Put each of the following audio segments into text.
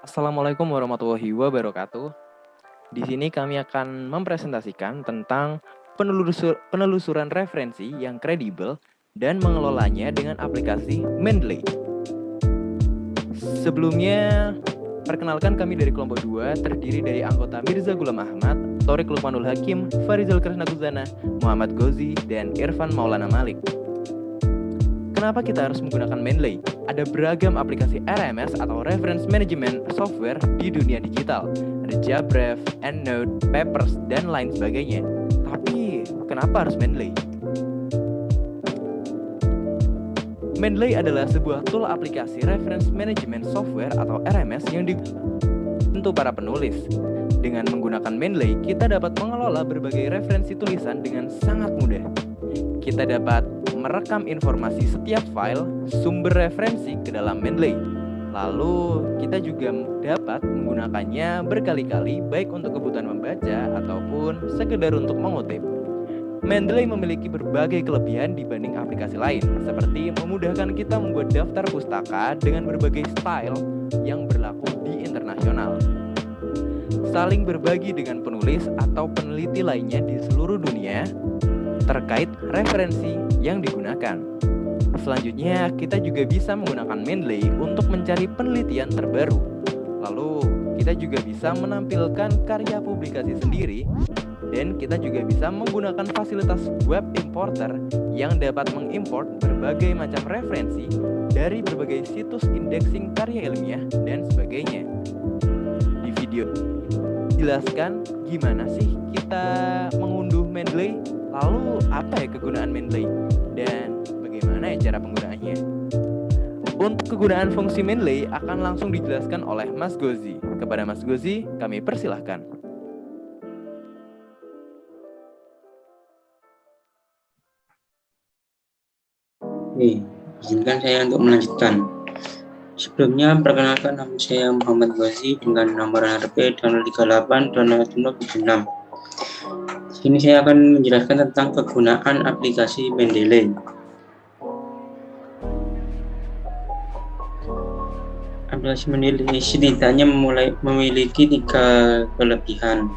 Assalamualaikum warahmatullahi wabarakatuh. Di sini kami akan mempresentasikan tentang penelusuran referensi yang kredibel dan mengelolanya dengan aplikasi Mendeley. Sebelumnya, perkenalkan kami dari kelompok 2 terdiri dari anggota Mirza Gulam Ahmad, Torik Lukmanul Hakim, Farizal Kresna Kuzana, Muhammad Gozi, dan Irfan Maulana Malik. Kenapa kita harus menggunakan Mendeley? Ada beragam aplikasi RMS atau Reference Management Software di dunia digital. Ada Jabref, EndNote, Papers, dan lain sebagainya. Tapi, kenapa harus Mendeley? Mendeley adalah sebuah tool aplikasi Reference Management Software atau RMS yang untuk para penulis. Dengan menggunakan Mendeley, kita dapat mengelola berbagai referensi tulisan dengan sangat mudah. Kita dapat merekam informasi setiap file sumber referensi ke dalam Mendeley. Lalu kita juga dapat menggunakannya berkali-kali baik untuk kebutuhan membaca ataupun sekedar untuk mengutip. Mendeley memiliki berbagai kelebihan dibanding aplikasi lain, seperti memudahkan kita membuat daftar pustaka dengan berbagai style yang berlaku di internasional. Saling berbagi dengan penulis atau peneliti lainnya di seluruh dunia terkait referensi yang digunakan. Selanjutnya, kita juga bisa menggunakan Mendeley untuk mencari penelitian terbaru. Lalu, kita juga bisa menampilkan karya publikasi sendiri, dan kita juga bisa menggunakan fasilitas web importer yang dapat mengimport berbagai macam referensi dari berbagai situs indexing karya ilmiah dan sebagainya. Di video jelaskan gimana sih kita mengunduh Mendeley, lalu apa ya kegunaan Mendeley, dan bagaimana ya cara penggunaannya. Untuk kegunaan fungsi Mendeley akan langsung dijelaskan oleh Mas Gozi. Kepada Mas Gozi, kami persilahkan. Oke, izinkan saya untuk melanjutkan. Sebelumnya, perkenalkan nama saya Muhammad Gozi dengan nomor HP 238 Di sini saya akan menjelaskan tentang kegunaan aplikasi Mendeley. Aplikasi Mendeley setidaknya memiliki 3 kelebihan,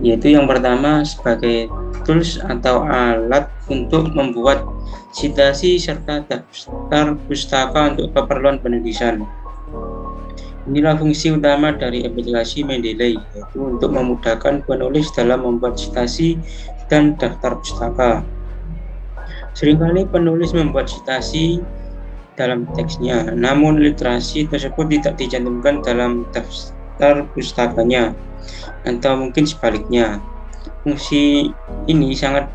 yaitu yang pertama sebagai tools atau alat untuk membuat citasi serta daftar pustaka untuk keperluan penulisan. Inilah fungsi utama dari aplikasi Mendeley, yaitu untuk memudahkan penulis dalam membuat citasi dan daftar pustaka. Seringkali penulis membuat citasi dalam teksnya, namun literasi tersebut tidak dicantumkan dalam daftar pustakanya, atau mungkin sebaliknya. Fungsi ini sangat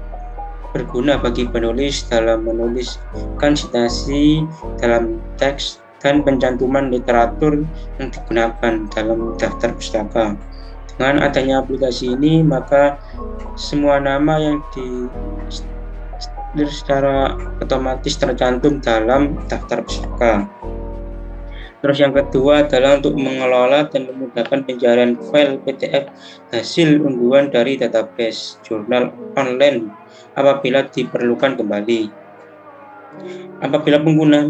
berguna bagi penulis dalam menuliskan citasi dalam teks dan pencantuman literatur yang digunakan dalam daftar pustaka. Dengan adanya aplikasi ini, maka semua nama yang secara otomatis tercantum dalam daftar pustaka. Terus yang kedua adalah untuk mengelola dan memudahkan pencarian file PDF hasil unduhan dari database jurnal online apabila diperlukan kembali. Apabila pengguna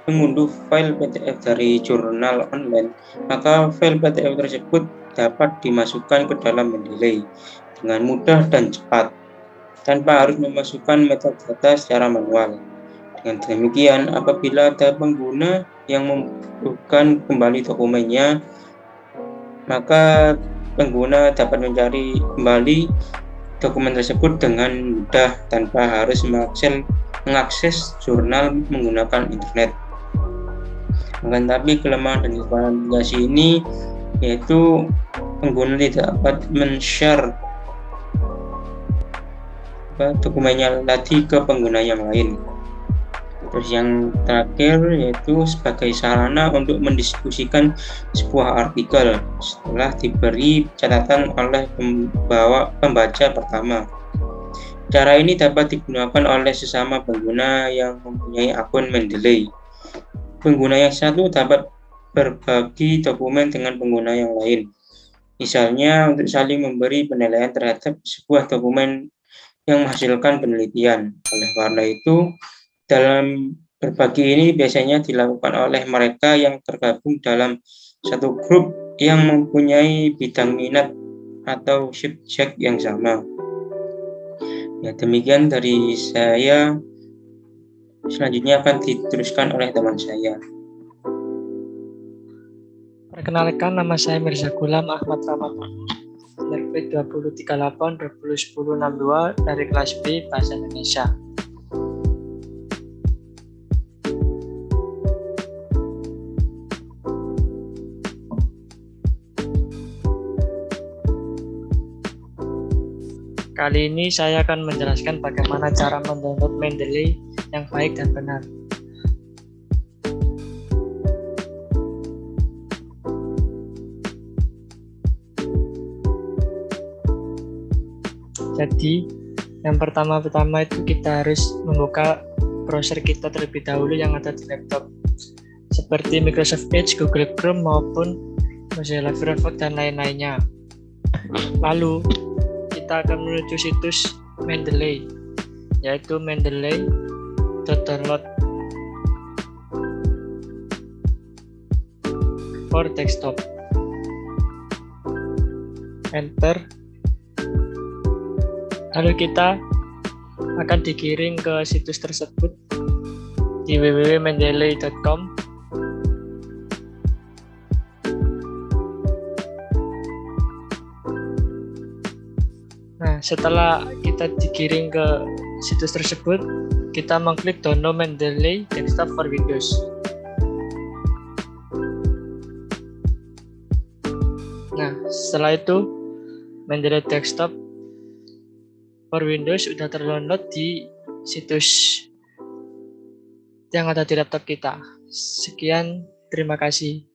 mengunduh file PDF dari jurnal online, maka file PDF tersebut dapat dimasukkan ke dalam Mendeley dengan mudah dan cepat, tanpa harus memasukkan metadata secara manual. Dengan demikian, apabila ada pengguna yang membutuhkan kembali dokumennya, maka pengguna dapat mencari kembali dokumen tersebut dengan mudah tanpa harus mengakses jurnal menggunakan internet. Akan tetapi kelemahan dari aplikasi ini yaitu pengguna tidak dapat men-share dokumennya lagi ke pengguna yang lain. Terus yang terakhir yaitu sebagai sarana untuk mendiskusikan sebuah artikel setelah diberi catatan oleh pembaca pertama. Cara ini dapat digunakan oleh sesama pengguna yang mempunyai akun Mendeley. Pengguna yang satu dapat berbagi dokumen dengan pengguna yang lain. Misalnya untuk saling memberi penilaian terhadap sebuah dokumen yang menghasilkan penelitian. Oleh karena itu, dalam berbagi ini biasanya dilakukan oleh mereka yang tergabung dalam satu grup yang mempunyai bidang minat atau subjek yang sama. Ya, demikian dari saya. Selanjutnya akan diteruskan oleh teman saya. Perkenalkan, nama saya Mirza Gulam Ahmad Ramadan, NRP 2038-2010-62 dari kelas B Bahasa Indonesia. Kali ini saya akan menjelaskan bagaimana cara mendownload Mendeley yang baik dan benar. Jadi, yang pertama-tama itu kita harus membuka browser kita terlebih dahulu yang ada di laptop, seperti Microsoft Edge, Google Chrome, maupun Mozilla Firefox dan lain-lainnya. Lalu, kita akan menuju situs Mendeley, yaitu mendeley.download for desktop. Enter. Lalu kita akan dikirim ke situs tersebut di www.mendeley.com. Nah, setelah kita dikirim ke situs tersebut, kita mengklik download Mendeley Desktop for Windows. Nah, setelah itu Mendeley Desktop for Windows sudah terdownload di situs yang ada di laptop kita. Sekian, terima kasih.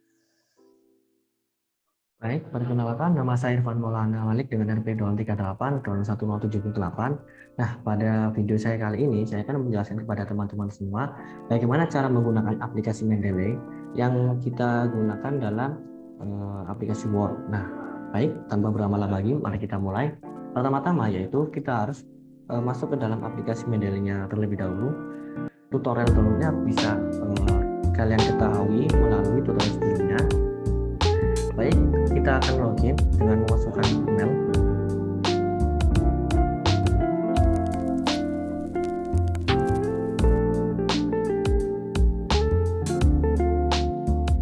Baik, perkenalkan nama saya Irfan Maulana Malik dengan RP 238 1078. Nah, pada video saya kali ini saya akan menjelaskan kepada teman-teman semua bagaimana cara menggunakan aplikasi Mendeley yang kita gunakan dalam aplikasi Word. Nah, baik, tanpa berlama-lama lagi, mari kita mulai. Pertama-tama yaitu kita harus masuk ke dalam aplikasi Mendeley-nya terlebih dahulu. Tutorial downloadnya bisa kalian ketahui melalui tutorial sebelumnya. Baik, kita akan login dengan memasukkan email.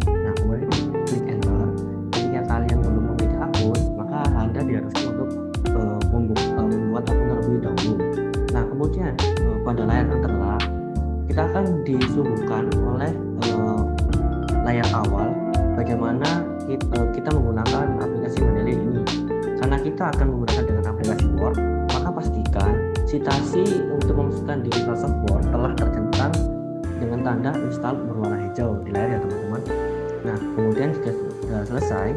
Nah, kemudian klik enter. Jika kalian belum memiliki akun, maka Anda diharuskan untuk membuat akun terlebih dahulu. Nah, kemudian pada layar yang tertera, kita akan disuguhkan oleh layar awal bagaimana kita menggunakan aplikasi Mendeley ini. Karena kita akan menggunakan dengan aplikasi Word, maka pastikan citasi untuk memasukkan di Microsoft Word telah tercentang dengan tanda install berwarna hijau di layar ya teman-teman. Nah, kemudian jika sudah selesai,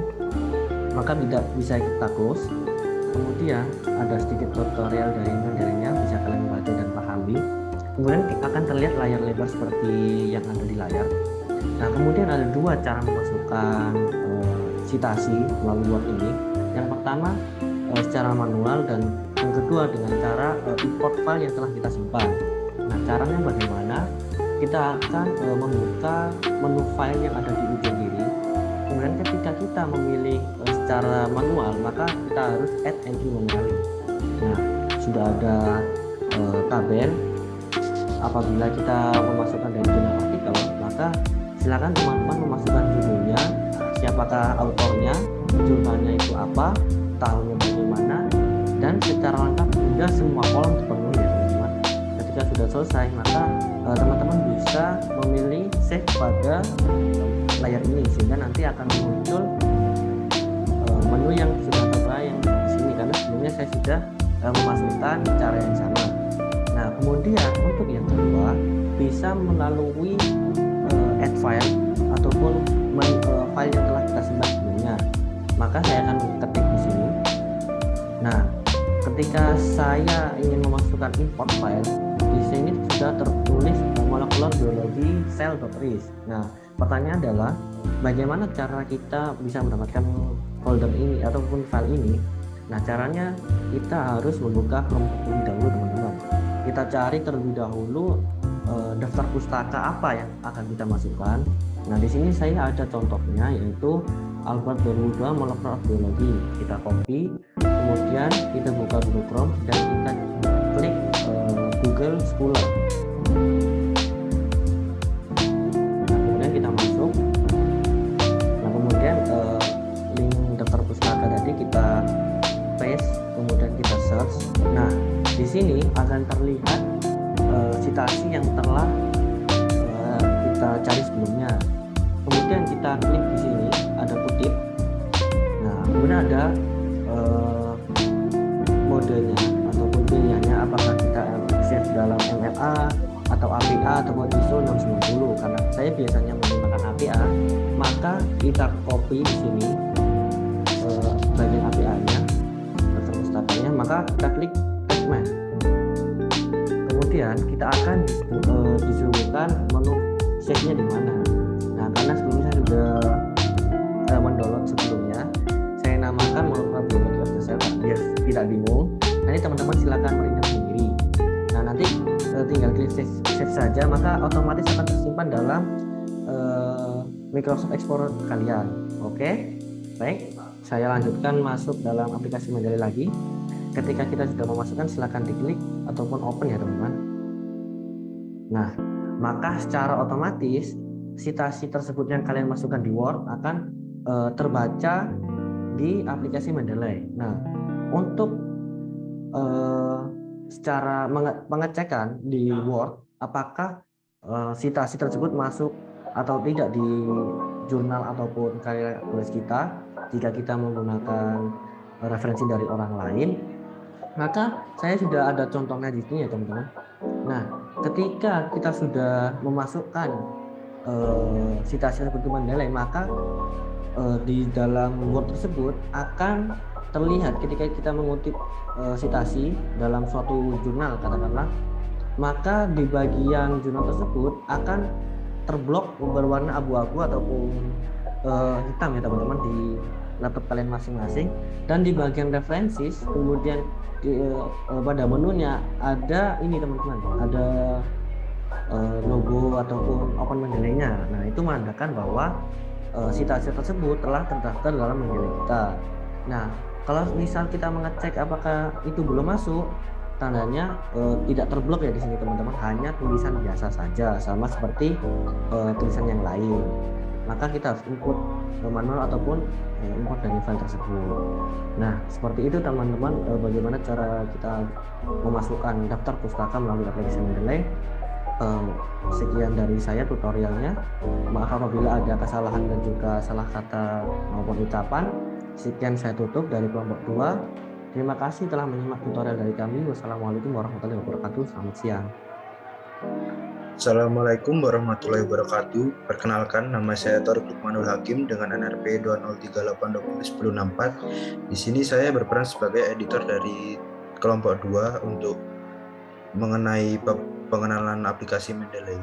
maka bisa kita close. Kemudian ada sedikit tutorial dari Mendeley-nya, bisa kalian baca dan pahami. Kemudian akan terlihat layar lebar seperti yang ada di layar. Nah, kemudian ada dua cara memasukkan citasi melalui Word ini. Yang pertama secara manual dan yang kedua dengan cara import file yang telah kita simpan. Nah, caranya bagaimana? Kita akan membuka menu file yang ada di ujung kiri. Kemudian ketika kita memilih secara manual, maka kita harus add entry manually. Nah, sudah ada tabel. Apabila kita memasukkan dari jurnal artikel, maka silakan teman-teman memasukkan judulnya, siapakah autornya, jurnalnya itu apa, tahunnya bagaimana, dan secara lengkap hingga semua kolom terpenuhi ya teman-teman. Ketika sudah selesai, maka teman-teman bisa memilih save pada layar ini sehingga nanti akan muncul menu yang sudah tertera yang di sini, karena sebelumnya saya sudah memasukkan cara yang sama. Nah, kemudian untuk yang kedua bisa melalui add file ataupun file yang telah kita simpan sebelumnya. Maka saya akan ketik di sini. Nah, ketika saya ingin memasukkan import file, di sini sudah tertulis molekular biologi cell.ris. Nah, pertanyaan adalah bagaimana cara kita bisa mendapatkan folder ini ataupun file ini? Nah, caranya kita harus membuka Chrome terlebih dahulu teman-teman. Kita cari terlebih dahulu daftar pustaka apa yang akan kita masukkan. Nah, di sini saya ada contohnya, yaitu Albert 2002 Molecular Biology. Kita copy, kemudian kita buka Google Chrome dan kita klik Google Scholar. Nah, kemudian kita masuk. Nah, kemudian link daftar pustaka tadi kita paste, kemudian kita search. Nah, di sini akan terlihat citasi yang telah kita cari sebelumnya. Kemudian kita klik di sini ada kutip. Nah, kemudian ada modenya ataupun pilihannya, apakah kita save dalam MLA atau APA atau ISO 690. Karena saya biasanya menggunakan APA, maka kita copy di sini bagian APA-nya, perpustakaannya, maka kita klik attachment. Kemudian kita akan disuguhkan menu save-nya di mana. Nah, karena sebelumnya saya sudah mendownload sebelumnya, saya namakan Molecular Biology of the Cell biar tidak bingung. Nanti teman-teman silakan merindam sendiri. Nah, nanti tinggal klik save saja, maka otomatis akan tersimpan dalam Microsoft Explorer kalian. Oke, baik. Saya lanjutkan masuk dalam aplikasi Mendeley lagi. Ketika kita sudah memasukkan, silakan diklik ataupun open ya teman-teman. Nah, maka secara otomatis citasi tersebut yang kalian masukkan di Word akan terbaca di aplikasi Mendeley. Nah, untuk secara pengecekan di Word apakah citasi tersebut masuk atau tidak di jurnal ataupun karya tulis kita, jika kita menggunakan referensi dari orang lain, maka saya sudah ada contohnya di sini ya teman-teman. Nah, ketika kita sudah memasukkan citasi seperti Mendeley, maka di dalam Word tersebut akan terlihat ketika kita mengutip citasi dalam suatu jurnal katakanlah, maka di bagian jurnal tersebut akan terblok berwarna abu-abu ataupun hitam ya teman-teman di laptop kalian masing-masing. Dan di bagian referensi kemudian pada menunya ada ini teman-teman, ada logo ataupun open Mendeley-nya. Nah, itu menandakan bahwa citasi tersebut telah terdaftar dalam Mendeley kita. Nah, kalau misal kita mengecek apakah itu belum masuk, tandanya tidak terblok ya di sini teman-teman, hanya tulisan biasa saja sama seperti tulisan yang lain. Maka kita harus input manual ataupun import dari file tersebut. Nah, seperti itu teman-teman, bagaimana cara kita memasukkan daftar pustaka melalui aplikasi Mendeley. Sekian dari saya tutorialnya. Maaf apabila ada kesalahan dan juga salah kata maupun ucapan. Sekian saya tutup dari kelompok 2. Terima kasih telah menyimak tutorial dari kami. Wassalamualaikum warahmatullahi wabarakatuh. Selamat siang. Assalamualaikum warahmatullahi wabarakatuh. Perkenalkan, nama saya Tariq Lukmanul Hakim dengan NRP 203820164. Di sini saya berperan sebagai editor dari kelompok 2 untuk mengenai pengenalan aplikasi Mendeley.